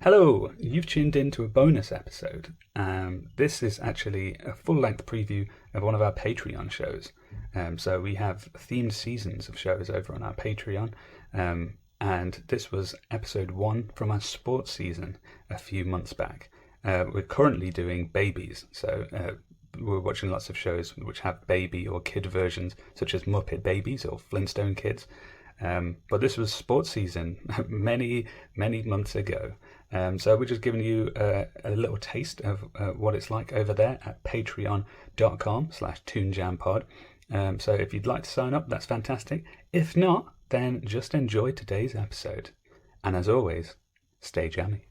Hello, you've tuned in to a bonus episode. This is actually a full-length preview of one of our Patreon shows. So we have themed seasons of shows over on our Patreon, and this was episode 1 from our sports season a few months back. We're currently doing babies, so we're watching lots of shows which have baby or kid versions, such as Muppet Babies or Flintstone Kids. But this was sports season many months ago. So we're just giving you a little taste of what it's like over there at patreon.com/toonjampod. So if you'd like to sign up, that's fantastic. If not, then just enjoy today's episode. And as always, stay jammy.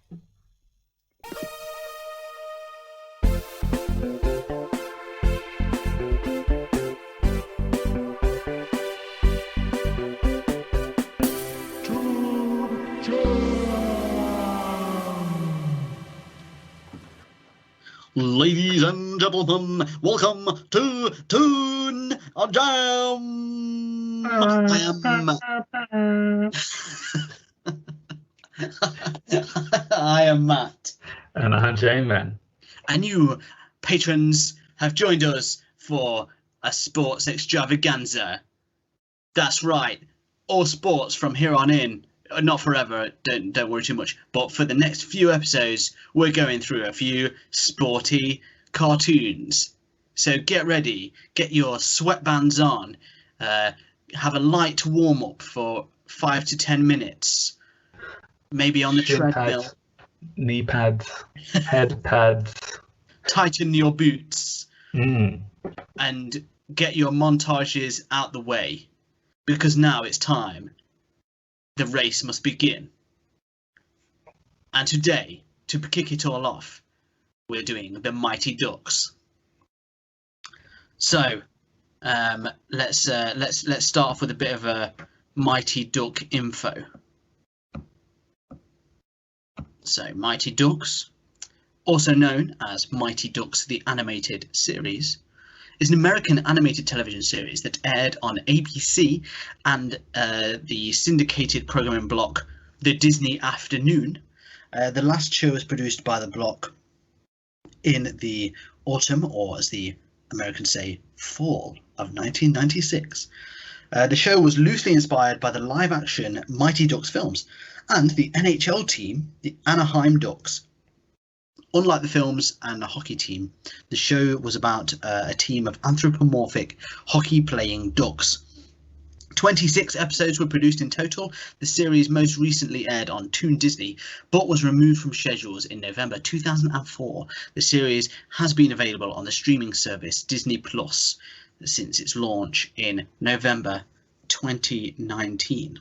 Ladies and gentlemen, welcome to Toon Jam. I am Matt. And I'm J-Man. And you, patrons, have joined us for a sports extravaganza. That's right, all sports from here on in. Not forever, don't worry too much. But for the next few episodes, we're going through a few sporty cartoons. So get ready, get your sweatbands on, have a light warm up for 5 to 10 minutes. Maybe on the treadmill. Knee pads, head pads. Tighten your boots. And get your montages out the way. Because now it's time. The race must begin. And today, to kick it all off, we're doing the Mighty Ducks. So, let's start off with a bit of a Mighty Duck info. So, Mighty Ducks, also known as Mighty Ducks the Animated Series, is an American animated television series that aired on ABC and the syndicated programming block, the Disney Afternoon. The last show was produced by the block in the autumn, or as the Americans say, fall of 1996. The show was loosely inspired by the live-action Mighty Ducks films and the NHL team, the Anaheim Ducks. Unlike the films and the hockey team, the show was about a team of anthropomorphic hockey-playing ducks. 26 episodes were produced in total. The series most recently aired on Toon Disney, but was removed from schedules in November 2004. The series has been available on the streaming service Disney Plus since its launch in November 2019.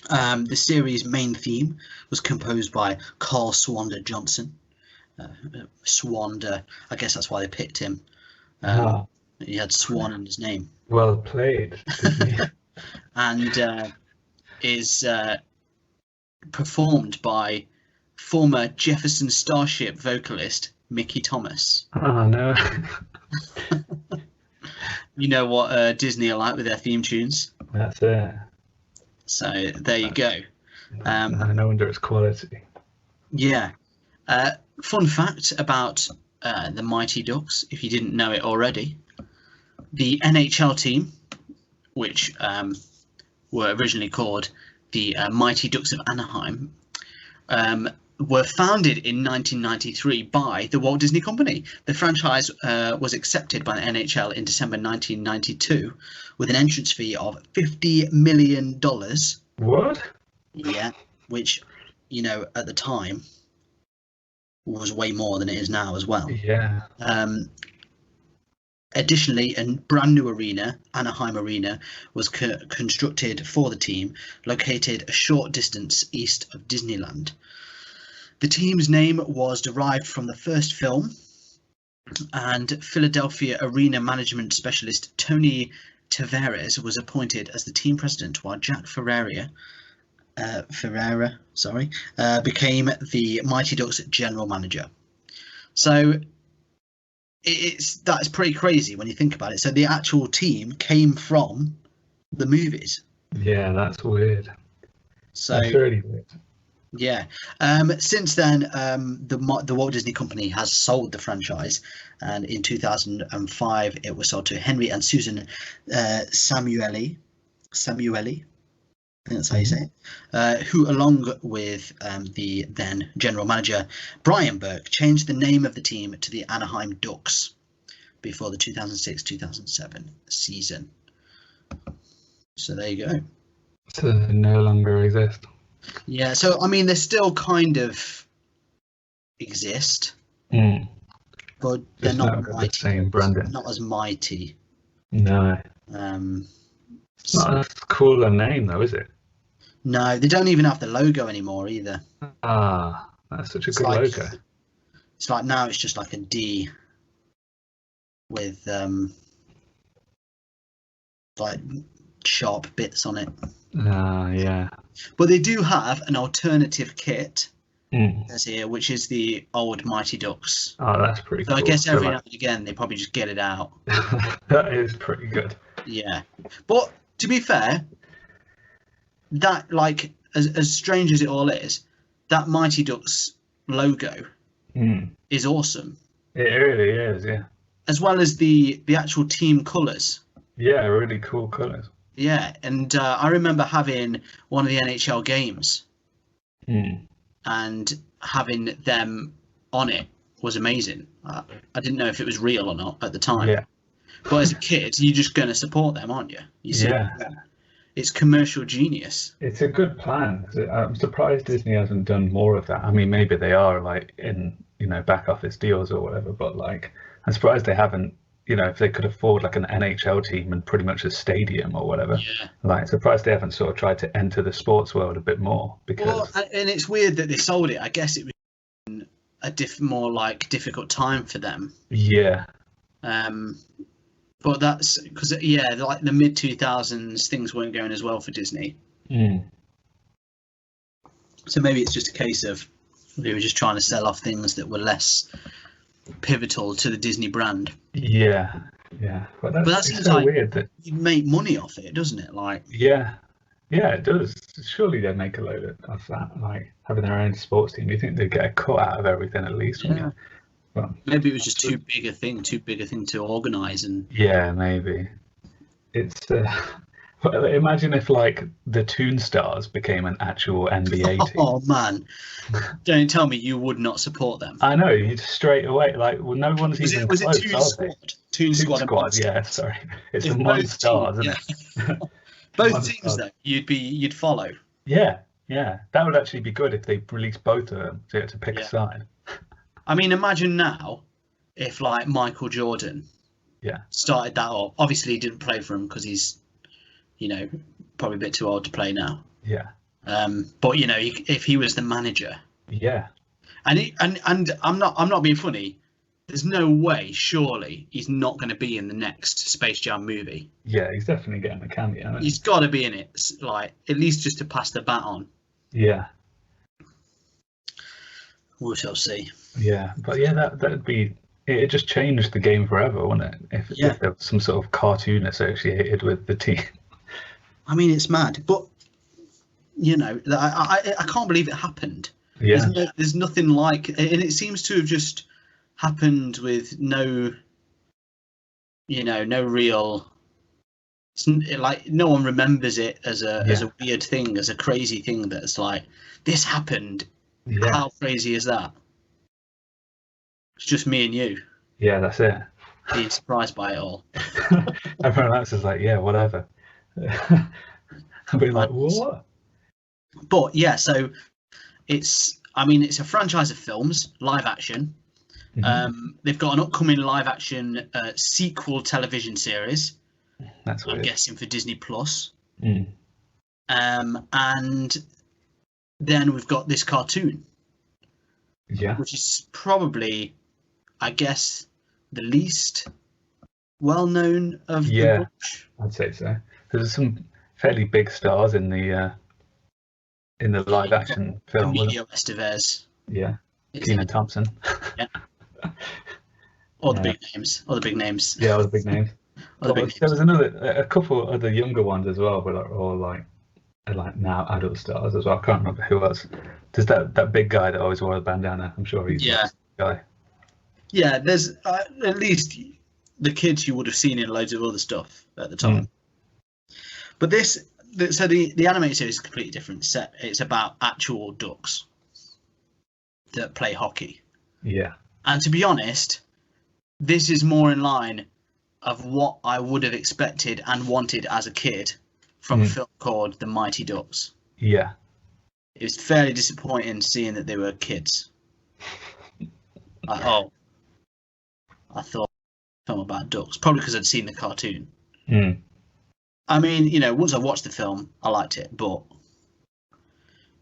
The series' main theme was composed by Carl Swander Johnson. Swander, I guess that's why they picked him. He had Swan in his name. Well played. And is performed by former Jefferson Starship vocalist Mickey Thomas. Oh no. You know what Disney are like with their theme tunes. That's it. So there you go. No wonder it's quality. Yeah. Fun fact about the Mighty Ducks, if you didn't know it already. The NHL team, which were originally called the Mighty Ducks of Anaheim, were founded in 1993 by the Walt Disney Company. The franchise was accepted by the NHL in December 1992 with an entrance fee of $50 million. What? Yeah, which, at the time was way more than it is now as well. Yeah. Additionally, a brand new arena, Anaheim Arena, was constructed for the team, located a short distance east of Disneyland. The team's name was derived from the first film, and Philadelphia arena management specialist Tony Tavares was appointed as the team president, while Jack Ferreira became the Mighty Ducks general manager. So that's pretty crazy when you think about it. So the actual team came from the movies. Yeah, that's weird. So That's really weird. Yeah. Since then, the Walt Disney Company has sold the franchise, and in 2005, it was sold to Henry and Susan Samueli. Samueli, I think that's how you say it. Who, along with the then general manager Brian Burke, changed the name of the team to the Anaheim Ducks before the 2006-2007 season. So there you go. So they no longer exist. Yeah, so I mean, they still kind of exist, but they're Just not not got the mighty. same branding. Not as mighty. No. It's not a cooler name though, is it? No, they don't even have the logo anymore either. Ah, that's such a It's good like, logo. It's like now it's just like a D with like sharp bits on it. Ah, yeah. But they do have an alternative kit, as here, which is the old Mighty Ducks. Oh, that's pretty So cool. I guess every now and again they probably just get it out. That is pretty good. Yeah, but to be fair, that, like, as strange as it all is, that Mighty Ducks logo is awesome. It really is, yeah. As well as the actual team colours. Yeah, really cool colours. Yeah, and I remember having one of the NHL games, and having them on it was amazing. I didn't know if it was real or not at the time. Yeah. But as a kid, you're just going to support them, aren't you? Yeah. It's commercial genius. It's a good plan. I'm surprised Disney hasn't done more of that. I mean, maybe they are, like, in, back office deals or whatever, but, like, I'm surprised they haven't, if they could afford, like, an NHL team and pretty much a stadium or whatever. Yeah. Like, surprised they haven't sort of tried to enter the sports world a bit more, because... Well, and it's weird that they sold it. I guess it was in a more, like, difficult time for them. Yeah. But that's because, like the mid 2000s, things weren't going as well for Disney. So maybe it's just a case of they were just trying to sell off things that were less pivotal to the Disney brand. Yeah, yeah. But that seems so like weird that you make money off it, doesn't it? Like, yeah, it does. Surely they'd make a load of that, like having their own sports team. You think they'd get a cut out of everything at least? Yeah. Well, maybe it was just too big a thing to organise. And yeah, maybe it's. Well, imagine if, like, the Toon Stars became an actual NBA team. Oh man! Don't tell me you would not support them. I know, you just straight away, like, well, no one's even close. Was it Toon Squad? Toon Squad. Yeah, sorry, it's the Monstars, isn't it? Both teams though, you'd follow. Yeah, that would actually be good if they released both of them, so you had to pick a side. I mean, imagine now if, like, Michael Jordan started that up. Obviously, he didn't play for him because he's, probably a bit too old to play now. Yeah. But if he was the manager. Yeah. And I'm not being funny. There's no way, surely, he's not going to be in the next Space Jam movie. Yeah, he's definitely getting a cameo. He's got to be in it, like, at least just to pass the bat on. Yeah. We shall see. Yeah, but that'd be. It just changed the game forever, wouldn't it? If there was some sort of cartoon associated with the team. I mean, it's mad, but I can't believe it happened. Yeah. There's nothing like, and it seems to have just happened with no real. Like, no one remembers it as a weird thing, as a crazy thing that's like, this happened. Yeah. How crazy is that? It's just me and you. Yeah, that's it. Being surprised by it all. Everyone else is like, yeah, whatever. I'll be like, what? But yeah, so it's a franchise of films, live action. They've got an upcoming live action sequel television series. That's weird. I'm guessing for Disney Plus. And then we've got this cartoon. Yeah. Which is probably, I guess, the least well known of the bunch. I'd say so. There's some fairly big stars in the live action film. Emilio Estevez. Yeah. Kenan Thompson. Yeah. All the big names. All the big names. Yeah, all the big names. There was a couple other younger ones as well, but are all like now adult stars as well. I can't remember who else. There's that big guy that always wore the bandana. I'm sure he's Yeah. the guy. Yeah, there's at least the kids you would have seen in loads of other stuff at the time. But the animated series is completely different. It's about actual ducks that play hockey. Yeah. And to be honest, this is more in line of what I would have expected and wanted as a kid from a film called The Mighty Ducks. Yeah. It was fairly disappointing seeing that they were kids. I thought a film about ducks, probably because I'd seen the cartoon. I mean, you know, once I watched the film, I liked it, but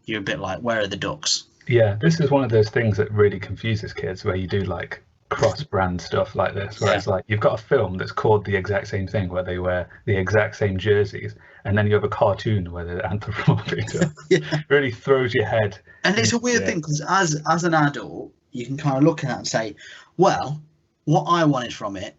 you're a bit like, where are the ducks? Yeah, this is one of those things that really confuses kids, where you do like cross-brand stuff like this, where it's like you've got a film that's called the exact same thing, where they wear the exact same jerseys, and then you have a cartoon where they're anthropomorphic. It really throws your head. And it's a weird thing, because as an adult, you can kind of look at that and say, well, what I wanted from it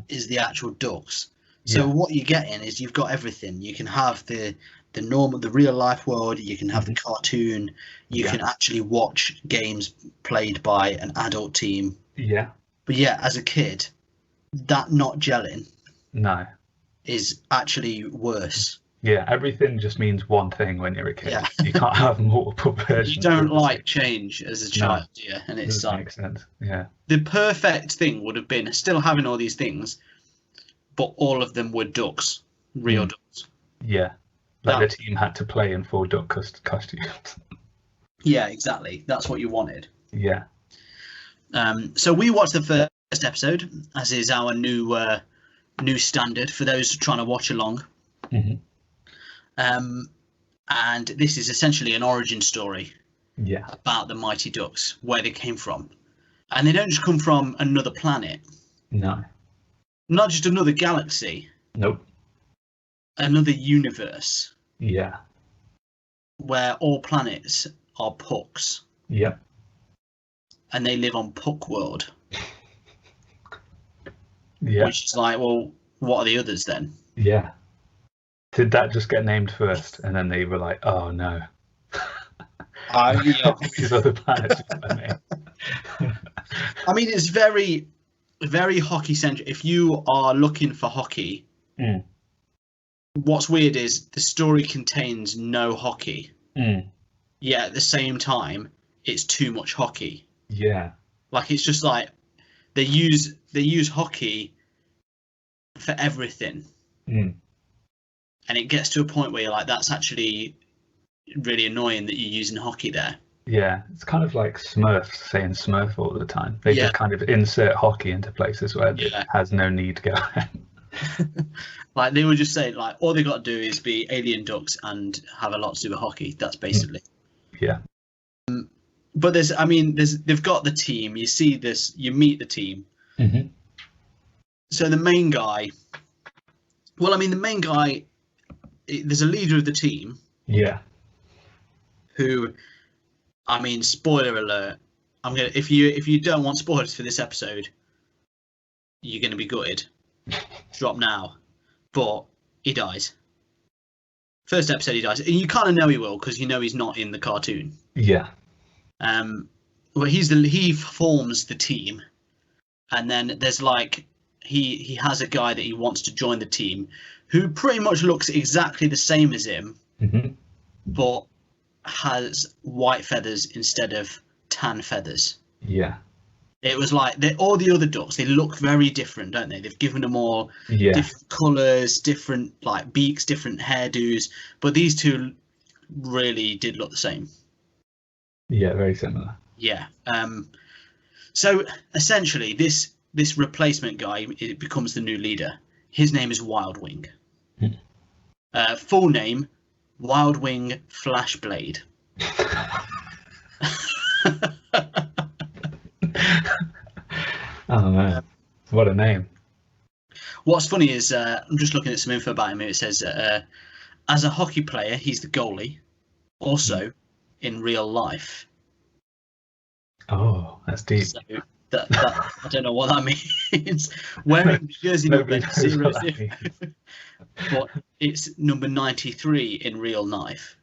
is the actual ducks. So what you're getting is you've got everything. You can have the normal, the real life world. You can have the cartoon. You can actually watch games played by an adult team. Yeah. But yeah, as a kid, that not gelling is actually worse. Yeah, everything just means one thing when you're a kid. Yeah. You can't have multiple versions. You don't like change as a child, yeah. And it's doesn't like, make sense. Yeah. the perfect thing would have been still having all these things, but all of them were ducks, real ducks. Yeah. Like the team had to play in full duck costumes. Yeah, exactly. That's what you wanted. Yeah. So we watched the first episode, as is our new standard for those trying to watch along. And this is essentially an origin story about the Mighty Ducks, where they came from. And they don't just come from another planet. No. Not just another galaxy. Nope. Another universe. Yeah. Where all planets are pucks. Yep. And they live on Puck World. Yeah. Which is like, well, what are the others then? Yeah. Did that just get named first, and then they were like, "Oh no, these other planets are named." I mean, it's very, very hockey centric. If you are looking for hockey, what's weird is the story contains no hockey. Yet at the same time, it's too much hockey. Yeah. Like, it's just like they use hockey for everything. And it gets to a point where you're like, that's actually really annoying that you're using hockey there. Yeah, it's kind of like Smurfs saying Smurf all the time. They just kind of insert hockey into places where it has no need to go. Like, they would just say, like, all they got to do is be alien ducks and have a lot to do with hockey. That's basically. Yeah. But they've got the team. You see this, you meet the team. So the main guy, there's a leader of the team. Yeah. Who, I mean, spoiler alert. If you don't want spoilers for this episode, you're gonna be gutted. Drop now. But he dies. First episode he dies, and you kind of know he will because you know he's not in the cartoon. Yeah. Well, he forms the team, and then there's like he has a guy that he wants to join the team, who pretty much looks exactly the same as him, but has white feathers instead of tan feathers. Yeah. It was like all the other ducks, they look very different, don't they? They've given them all different colours, different like beaks, different hairdos, but these two really did look the same. Yeah, very similar. Yeah. So essentially, this replacement guy, it becomes the new leader. His name is Wildwing. Full name, Wildwing Flashblade. Oh man, what a name. What's funny is I'm just looking at some info about him. It says as a hockey player, he's the goalie. Also, in real life. Oh, that's deep. So that I don't know what that means. Wearing jersey number 00, but it's number 93 in real life.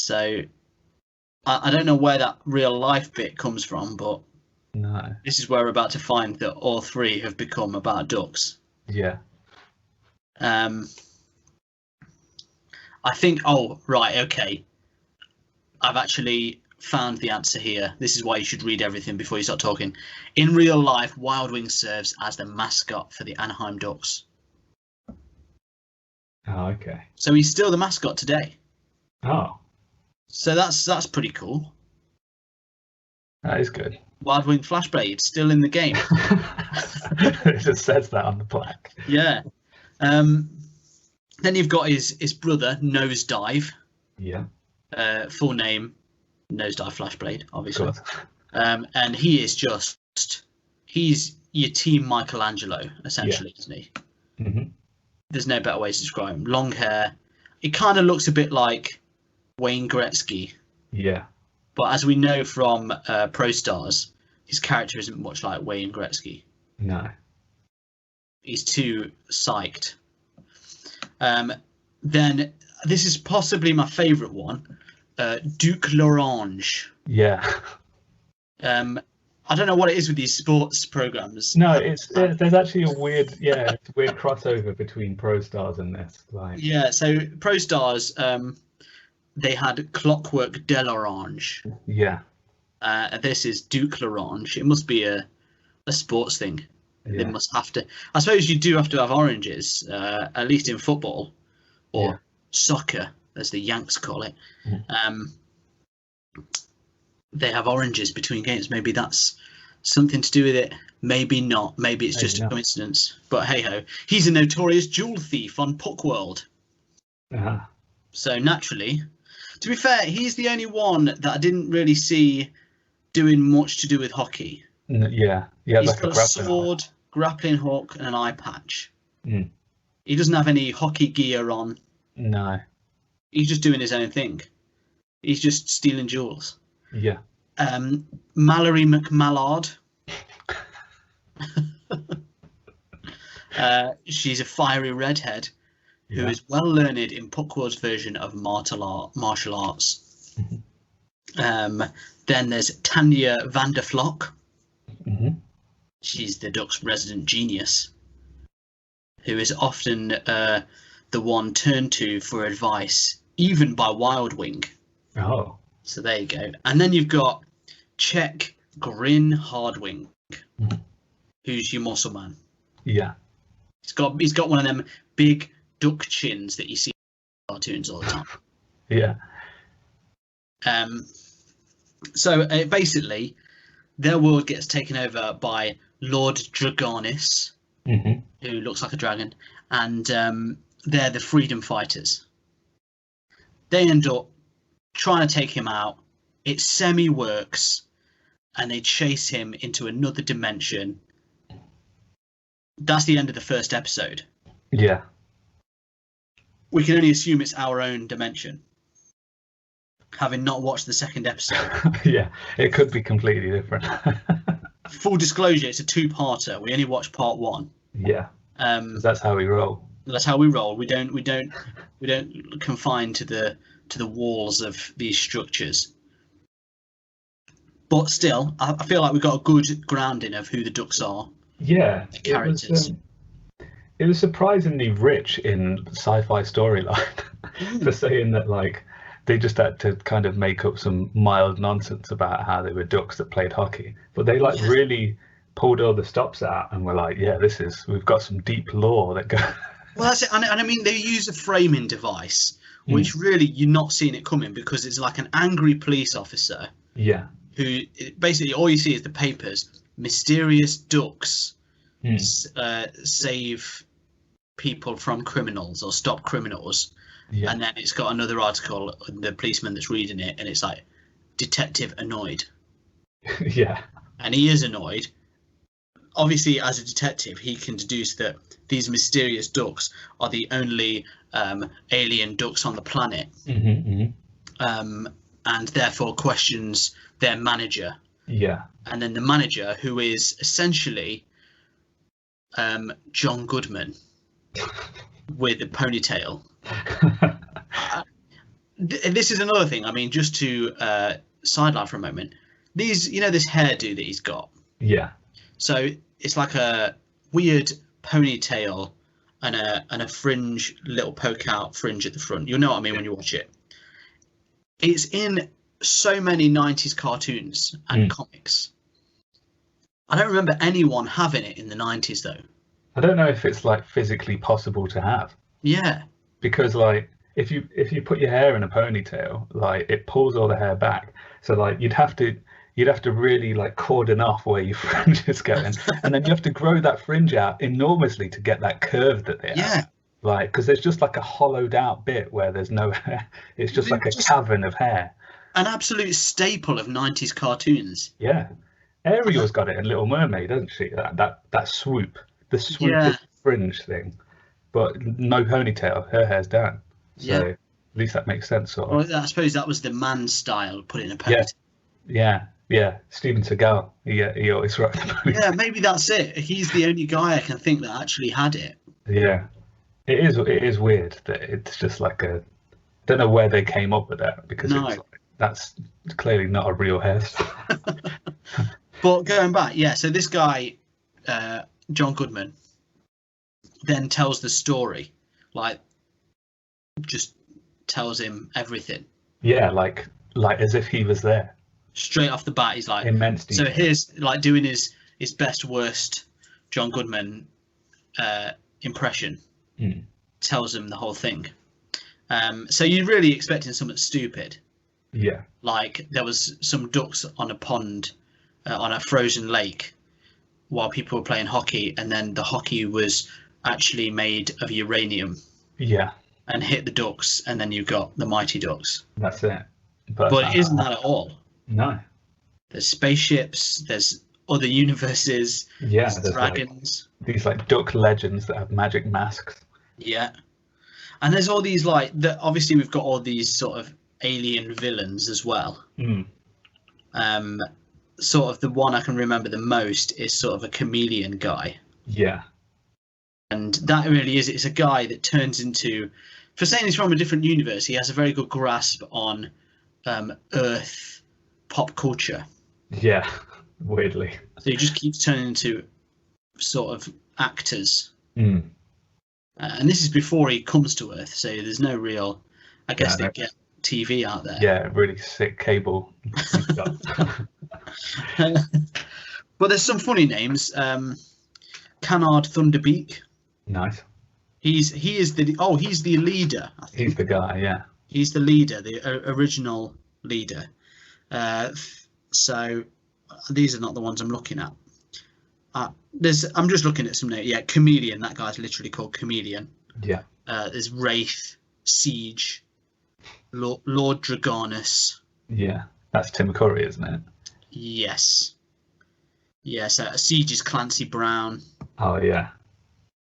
So I don't know where that real life bit comes from, but No. this is where we're about to find that all three have become about ducks. Yeah. I think. Oh, right. Okay. I've actually found the answer here. This is why you should read everything before you start talking. In real life, Wild Wing serves as the mascot for the Anaheim Ducks. Oh, okay. So he's still the mascot today. Oh, So that's pretty cool. that is good. Wild Wing Flashblade still in the game. It just says that on the plaque. Yeah. Then you've got his brother, Nosedive. Yeah. Full name, Nosedive Flashblade, obviously. Good. And he is he's your team Michelangelo, essentially, isn't he? Mm-hmm. There's no better way to describe him. Long hair. It kind of looks a bit like Wayne Gretzky. Yeah. But as we know from Pro Stars, his character isn't much like Wayne Gretzky. No. He's too psyched. Then this is possibly my favourite one, Duke L'Orange. Yeah. I don't know what it is with these sports programs. No, there's actually a weird crossover between Pro Stars and this. Like. Yeah, so Pro Stars, they had Clockwork L'Orange. Yeah. This is Duke L'Orange. It must be a sports thing. Yeah. They must have to. I suppose you do have to have oranges, at least in football or soccer, as the Yanks call it. Mm. They have oranges between games. Maybe that's something to do with it. Maybe not. Maybe it's just a coincidence. But hey ho, he's a notorious jewel thief on Puck World. Uh-huh. So naturally, to be fair, he's the only one that I didn't really see doing much to do with hockey. Yeah. Yeah. He's like got a sword, grappling hook, and an eye patch. Mm. He doesn't have any hockey gear on. No. He's just doing his own thing. He's just stealing jewels. Yeah. Mallory McMallard. She's a fiery redhead who is well learned in Puckworld's version of martial arts. Then there's Tanya Vanderflock. Mm-hmm. She's the Ducks' resident genius, who is often the one turned to for advice, even by Wild Wing. Oh. So there you go. And then you've got Czech Grin Hardwing, who's your muscle man. Yeah. He's got one of them big duck chins that you see in cartoons all the time. Yeah. So basically, their world gets taken over by Lord Dragonis, who looks like a dragon, and they're the freedom fighters. They end up trying to take him out. It semi-works, and they chase him into another dimension. That's the end of the first episode. Yeah. We can only assume it's our own dimension, having not watched the second episode. Yeah, it could be completely different. Full disclosure, it's a two-parter. We only watched part one. Yeah. That's how we roll. That's how we roll. We don't confine to the walls of these structures. But still, I feel like we've got a good grounding of who the Ducks are. Yeah, the characters. It was surprisingly rich in sci-fi storyline. For saying that, like, they just had to kind of make up some mild nonsense about how they were ducks that played hockey, but they really pulled all the stops out and were like, yeah, we've got some deep lore that goes. Well, that's it. And I mean, they use a framing device, which really you're not seeing it coming, because it's like an angry police officer. Yeah. Who basically all you see is the papers. Mysterious ducks save people from criminals or stop criminals. Yeah. And then it's got another article, the policeman that's reading it, and it's like, detective annoyed. Yeah. And he is annoyed. Obviously, as a detective, he can deduce that these mysterious ducks are the only alien ducks on the planet. And therefore questions their manager. Yeah. And then the manager, who is essentially John Goodman with a ponytail. This is another thing. I mean, just to sideline for a moment. These, this hairdo that he's got. Yeah. So it's like a weird ponytail and a fringe, little poke out fringe at the front. You'll know what I mean when you watch it. It's in so many 90s cartoons and comics. I don't remember anyone having it in the 90s though. I don't know if it's like physically possible to have. Yeah. Because like if you put your hair in a ponytail, like it pulls all the hair back. So like you'd have to really like cordon off where your fringe is going, and then you have to grow that fringe out enormously to get that curve that they have. Like, because there's just like a hollowed out bit where there's no hair. It's just like a cavern of hair. An absolute staple of 90s cartoons. Yeah. Ariel's got it in Little Mermaid, doesn't she? That swoop, the swoop fringe thing, but no ponytail. Her hair's down. So at least that makes sense. Sort of. Well, I suppose that was the man style, put in a ponytail. Yeah. Steven Seagal, he always rocked the ponytail. Yeah, maybe that's it. He's the only guy I can think that actually had it. Yeah, it is weird that it's just like I don't know where they came up with that, because that's clearly not a real hairstyle. But going back, so this guy, John Goodman, then tells the story, like, just tells him everything. Yeah, like as if he was there. Straight off the bat, he's like, immense detail. So here's like doing his best worst John Goodman impression. Tells him the whole thing. So you're really expecting something stupid. Yeah. Like there was some ducks on a pond, on a frozen lake, while people were playing hockey, and then the hockey was actually made of uranium. Yeah. And hit the ducks, and then you got the Mighty Ducks. That's it. But it isn't that at all. No. There's spaceships. There's other universes. Yeah. There's dragons. Like, these like duck legends that have magic masks. Yeah. And there's all these obviously we've got all these sort of alien villains as well. Sort of the one I can remember the most is sort of a chameleon guy. Yeah. And that really is, it's a guy that turns into, for saying he's from a different universe, he has a very good grasp on Earth pop culture. Yeah, weirdly. So he just keeps turning into sort of actors. And this is before he comes to Earth, so there's no real, I guess they get TV out there. Yeah, really sick cable stuff. But there's some funny names. Canard Thunderbeak. Nice. He is the leader. I think. He's the guy, yeah. He's the leader, the original leader. So these are not the ones I'm looking at. I'm just looking at some names. Yeah, Chameleon. That guy's literally called Chameleon. Yeah. There's Wraith, Siege, Lord Dragonus. Yeah, that's Tim Curry, isn't it? Yes. Yes. Siege is Clancy Brown. Oh yeah.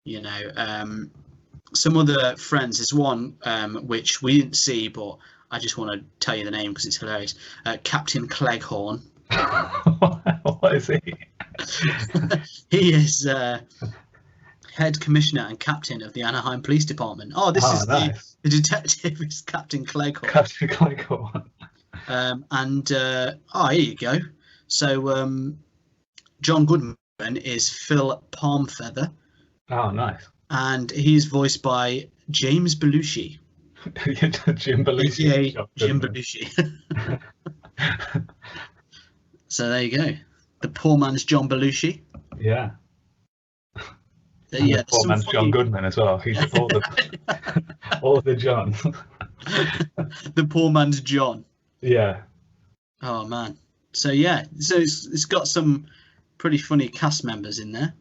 You know, some other friends. There's one which we didn't see, but I just want to tell you the name because it's hilarious. Captain Cleghorn. What is he? He is head commissioner and captain of the Anaheim Police Department. Oh, this is nice. The detective is Captain Cleghorn. Captain Cleghorn. And here you go. So John Goodman is Phil Palmfeather. Oh, nice. And he's voiced by James Belushi. Jim Belushi. Yeah, Jim Belushi. So there you go. The poor man's John Belushi. Yeah. Yeah. The poor man's John Goodman as well. He's all the John. The poor man's John. Yeah. Oh man. So yeah. So it's got some pretty funny cast members in there.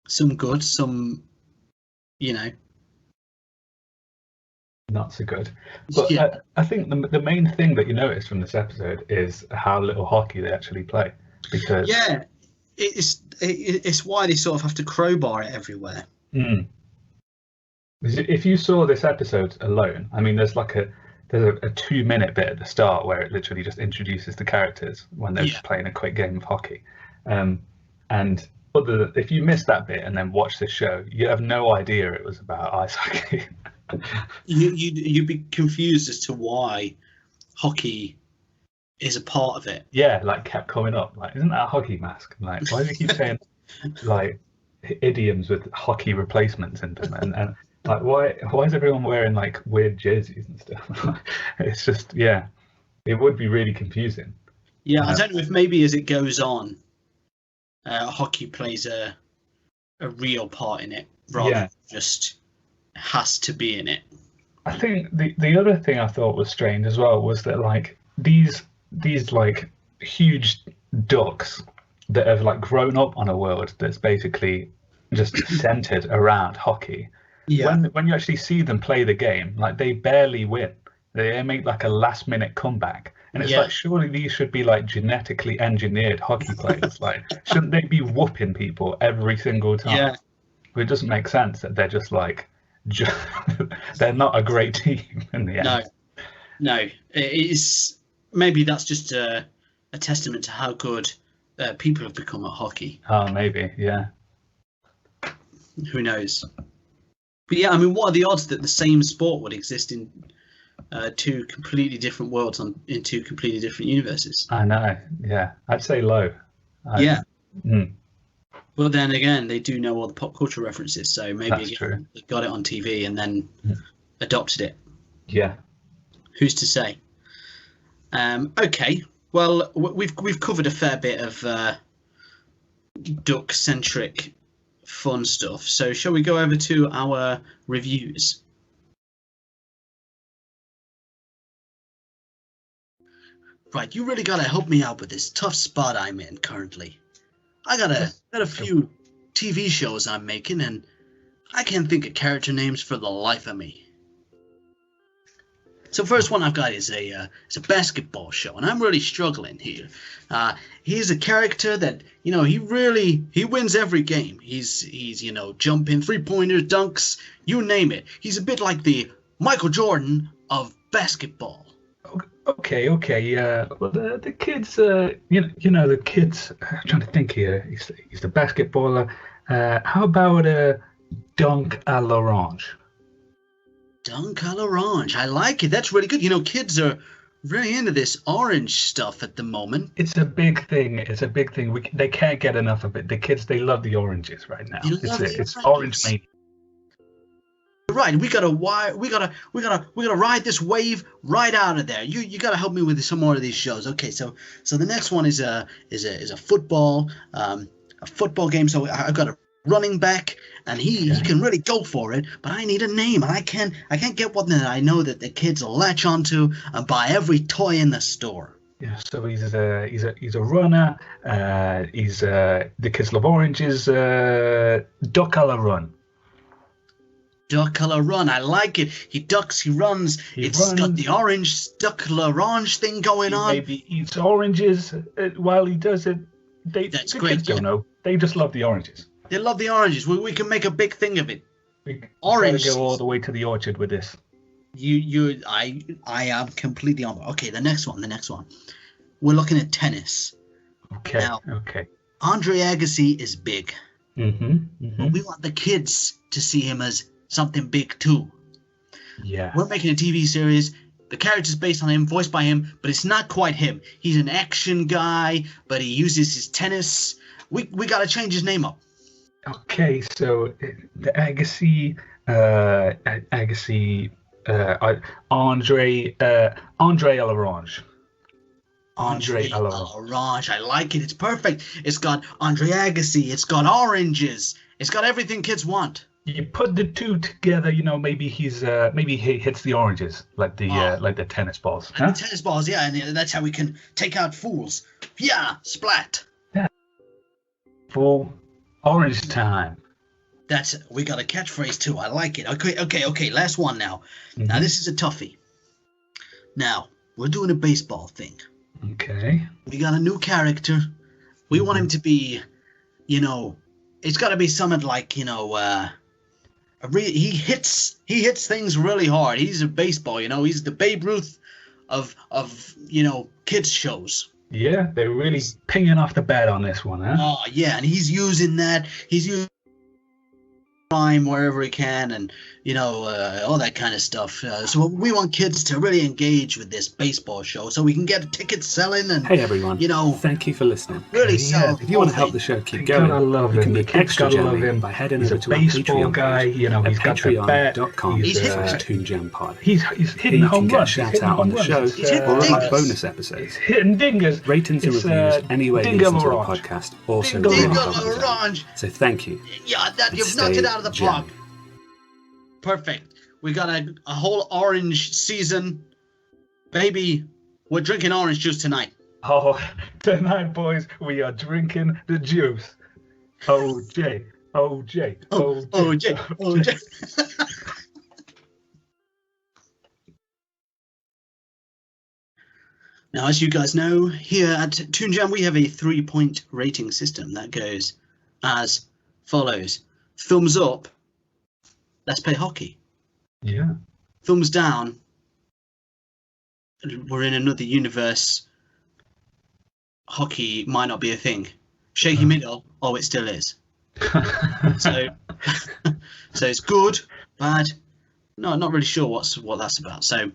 Some good, some, you know, not so good. But yeah. I think the main thing that you notice from this episode is how little hockey they actually play. Because it's why they sort of have to crowbar it everywhere. If you saw this episode alone, I mean, there's a 2-minute bit at the start where it literally just introduces the characters when they're just playing a quick game of hockey. And if you missed that bit and then watch this show, you have no idea it was about ice hockey. You'd be confused as to why hockey is a part of it. Yeah, like kept coming up. Like, isn't that a hockey mask? Like, why do they keep saying like idioms with hockey replacements in them? And like, why is everyone wearing like weird jerseys and stuff? It's just, yeah, it would be really confusing. Yeah, I don't know if maybe as it goes on, hockey plays a real part in it rather than just has to be in it. I think the other thing I thought was strange as well was that like these like huge ducks that have like grown up on a world that's basically just centered around hockey. Yeah. When you actually see them play the game, like they barely win. They make like a last minute comeback. And it's like, surely these should be like genetically engineered hockey players. Like, shouldn't they be whooping people every single time? Yeah. It doesn't make sense that they're just like, they're not a great team in the end. No, it is. Maybe that's just a testament to how good people have become at hockey. Oh, maybe, yeah. Who knows? But yeah, I mean, what are the odds that the same sport would exist in two completely different worlds in two completely different universes? I know, yeah. I'd say low. Yeah. Well, then again, they do know all the pop culture references, so maybe again, they got it on TV and then adopted it. Yeah. Who's to say? Okay. Well, we've covered a fair bit of duck-centric fun stuff. So shall we go over to our reviews? Right, you really gotta help me out with this tough spot I'm in currently. I got a few TV shows I'm making, and I can't think of character names for the life of me. So first one I've got is a basketball show, and I'm really struggling here. He's a character that, you know, he wins every game. He's you know, jumping, 3-pointers, dunks, you name it. He's a bit like the Michael Jordan of basketball. Okay. Well, the kids, you know, the kids. I'm trying to think here. He's the basketballer. How about Dunk à l'orange? Dunk à l'orange. I like it. That's really good. You know, kids are really into this orange stuff at the moment. It's a big thing. They can't get enough of it. The kids, they love the oranges right now. It's orange mania. Right, we gotta ride this wave right out of there. You gotta help me with some more of these shows. Okay, so the next one is a football game. So I've got a running back, and he can really go for it. But I need a name, and I can't get one that I know that the kids will latch onto and buy every toy in the store. Yeah, so he's a runner. The kids love oranges. Duck à la run. Duck à la run. I like it. He ducks, he runs. It's got the orange duck à l'orange thing going on. Maybe eats oranges while he does it. That's the great. Kids don't know. They just love the oranges. They love the oranges. We can make a big thing of it. Orange. Go all the way to the orchard with this. I am completely on. Okay, the next one. We're looking at tennis. Okay. Now, okay. Andre Agassi is big. But we want the kids to see him as something big too. Yeah. We're making a TV series. The character's based on him, voiced by him, but it's not quite him. He's an action guy, but he uses his tennis. We got to change his name up. Okay, so the Agassi, Andre à l'orange. Andre à l'orange. I like it. It's perfect. It's got Andre Agassi. It's got oranges. It's got everything kids want. You put the two together, you know. Maybe he hits the oranges like the tennis balls. Huh? The tennis balls, yeah, and that's how we can take out fools. Yeah, splat. Yeah. Full orange time. We got a catchphrase too. I like it. Okay. Last one now. Now this is a toughie. Now we're doing a baseball thing. Okay. We got a new character. We want him to be, you know, it's got to be something like, you know, he hits things really hard. He's a baseball, you know. He's the Babe Ruth of you know, kids shows. Yeah, they're really pinging off the bat on this one, huh? Oh yeah, and he's using that. He's using crime wherever he can, and all that kind of stuff. So we want kids to really engage with this baseball show, so we can get tickets selling and Hey everyone, thank you for listening. really sell. If you want to help the show keep You going, gotta love you him. can The be kids extra gotta love jammy him. by heading He's over a to our baseball Patreon guy. page You know, at he's got the bat. Toon Jam Pod. He's Here hitting you can home get a runs. shout He's out on the hitting show home runs. He's hitting or other dingers. bonus He's episodes. hitting dingers. Ratings and It's, reviews any way you Dingo listen to the Orange. podcast also Dingo really help us out. Orange. So thank you. Yeah, And you've knocked it stay out of the jammy. park. Perfect. We got a whole orange season. Baby, we're drinking orange juice tonight. Oh, tonight, boys, we are drinking the juice. OJ, OJ, OJ. Now, as you guys know, here at Toon Jam, we have a 3-point rating system that goes as follows. Thumbs up, let's play hockey. Yeah. Thumbs down, we're in another universe. Hockey might not be a thing. Shaky middle, oh, it still is. So, so it's good, bad. No, not really sure what that's about. So,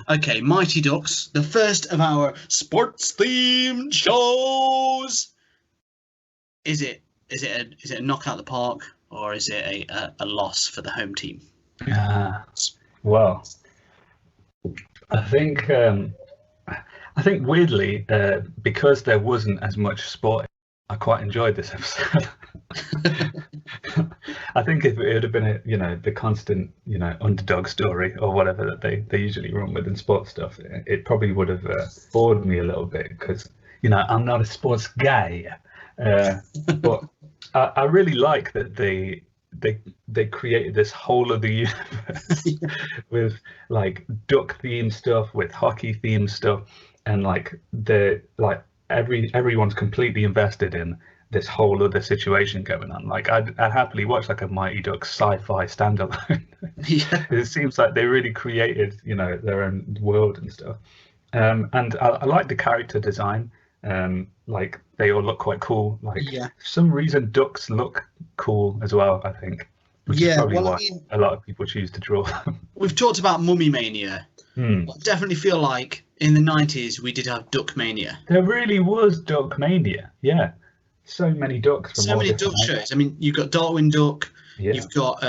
okay, Mighty Ducks, the first of our sports-themed shows. Is it a knockout the park, or is it a loss for the home team? Well, I think weirdly, because there wasn't as much sport, I quite enjoyed this episode. I think if it had been the constant underdog story or whatever that they usually run with in sports stuff, it probably would have bored me a little bit because I'm not a sports guy. But I really like that they created this whole other universe with like duck themed stuff, with hockey themed stuff, and everyone's completely invested in this whole other situation going on. Like I'd happily watch like a Mighty Ducks sci-fi standalone. Yeah. It seems like they really created their own world and stuff. And I like the character design. Like they all look quite cool. Like for some reason ducks look cool as well, I think. Which is probably why a lot of people choose to draw them. We've talked about Mummy Mania. I definitely feel like in the 90s we did have Duck Mania. There really was Duck Mania, yeah. So many ducks from so many duck shows. I mean, you've got Darwin Duck. Yeah. You've got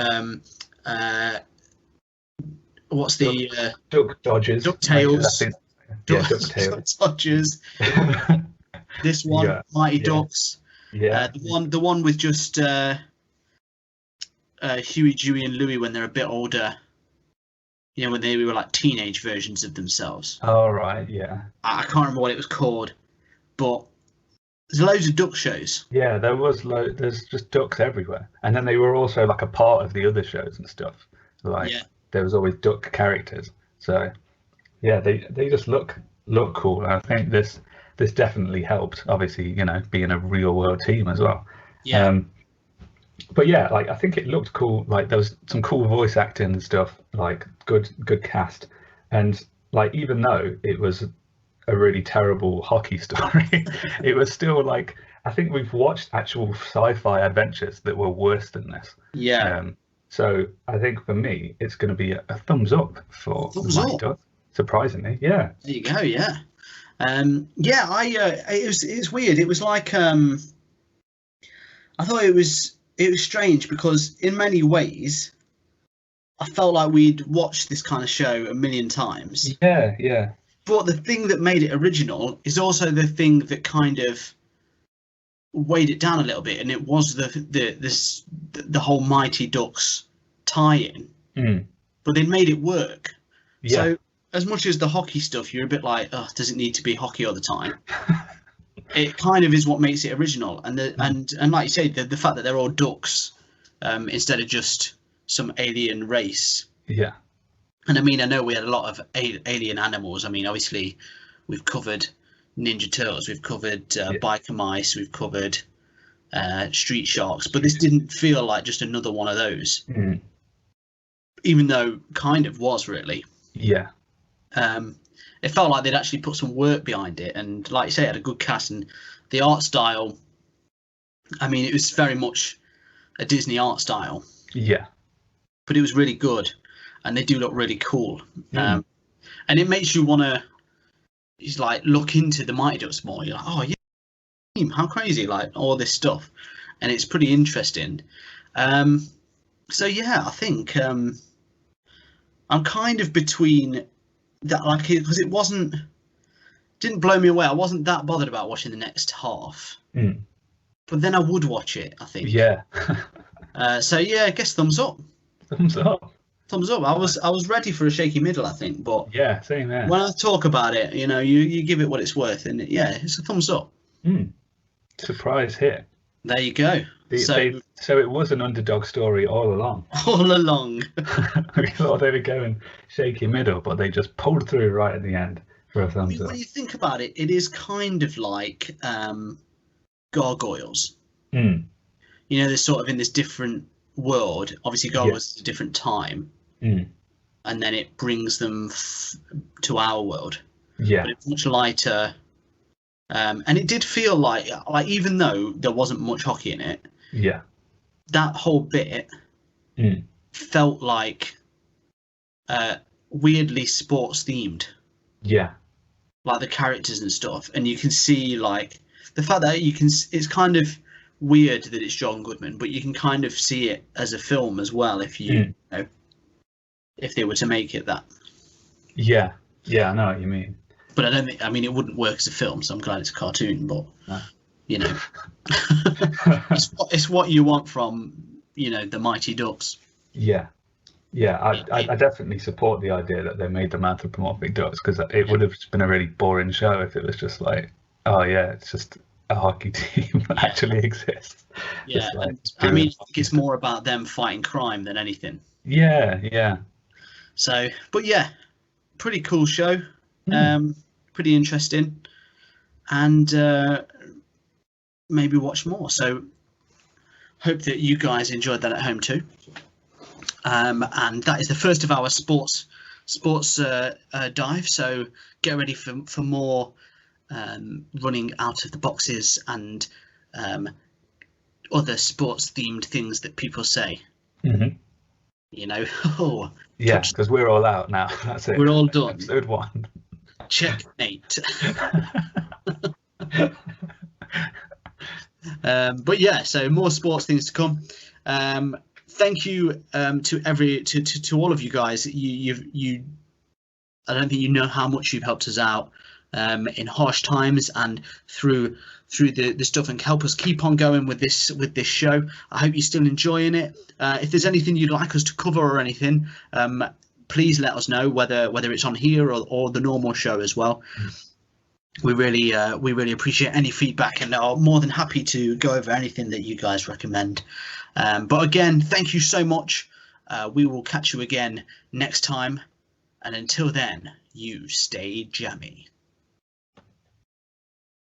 what's the Duck Dodgers? DuckTales. Duck Dodgers. This one, Mighty Ducks. Yeah. The one with just Huey, Dewey, and Louie when they're a bit older. When they were like teenage versions of themselves. Oh right, yeah. I can't remember what it was called, but there's loads of duck shows. Yeah, there's just ducks everywhere, and then they were also like a part of the other shows and stuff. Like there was always duck characters. So yeah, they just look cool. And I think this definitely helped. Obviously, being a real world team as well. Yeah. But yeah, like I think it looked cool. Like there was some cool voice acting and stuff. Like good cast, and like even though it was a really terrible hockey story, it was still like I think we've watched actual sci-fi adventures that were worse than this. Yeah. So I think for me, it's going to be a thumbs up for Mighty Ducks. Surprisingly, yeah. There you go. Yeah. It's weird. It was like I thought it was strange because in many ways I felt like we'd watched this kind of show a million times. Yeah. But the thing that made it original is also the thing that kind of weighed it down a little bit, and it was the whole Mighty Ducks tie-in. But they made it work. Yeah. So as much as the hockey stuff, you're a bit like, oh, does it need to be hockey all the time? It kind of is what makes it original, and like you say, the fact that they're all ducks instead of just some alien race. Yeah. And I mean, I know we had a lot of alien animals. I mean, obviously, we've covered Ninja Turtles, we've covered biker mice, we've covered street sharks, but this didn't feel like just another one of those. Even though kind of was really. Yeah. It felt like they'd actually put some work behind it, and like you say, it had a good cast, and the art style. I mean, it was very much a Disney art style. Yeah. but it was really good, and they do look really cool. Mm. And it makes you want to, like, look into the Mighty Ducks more. You're like, oh yeah, how crazy, like all this stuff, and it's pretty interesting. So yeah, I think I'm kind of between that, like, because it didn't blow me away. I wasn't that bothered about watching the next half, but then I would watch it, I think. Yeah. So yeah, I guess thumbs up. Thumbs up. Thumbs up. I was ready for a shaky middle, I think, but Yeah, same there. when I talk about it, you give it what it's worth, and yeah, it's a thumbs up. Surprise hit. There you go. So it was an underdog story all along. All along. We thought they were going shaky middle, but they just pulled through right at the end for a thumbs up. When you think about it, it is kind of like Gargoyles. They're sort of in this different world. Obviously, Gargoyles is a different time, and then it brings them to our world. Yeah, but it's much lighter, and it did feel like even though there wasn't much hockey in it, that whole bit felt like weirdly sports themed. Yeah, like the characters and stuff, and you can see like the fact that it's kind of weird that it's John Goodman, but you can kind of see it as a film as well if if they were to make it that. Yeah, I know what you mean. But I mean it wouldn't work as a film, so I'm glad it's a cartoon, but it's what you want from the Mighty Ducks. I definitely support the idea that they made them anthropomorphic ducks, because it would have been a really boring show if it was just like, oh yeah, it's just a hockey team that actually exists. Yeah, I mean, I think it's more about them fighting crime than anything. Yeah. So, but yeah, pretty cool show. Pretty interesting, and maybe watch more. So, hope that you guys enjoyed that at home too. And that is the first of our sports dive. So get ready for more running out of the boxes and other sports themed things that people say. Because we're all out now. That's it. We're all done. Episode 1. Checkmate. But yeah, so more sports things to come. Thank you to all of you guys. I don't think you know how much you've helped us out in harsh times and through the stuff, and help us keep on going with this show. I hope you're still enjoying it. If there's anything you'd like us to cover or anything, please let us know, whether it's on here or the normal show as well. We really appreciate any feedback, and are more than happy to go over anything that you guys recommend. But again, thank you so much. We will catch you again next time, and until then, you stay jammy.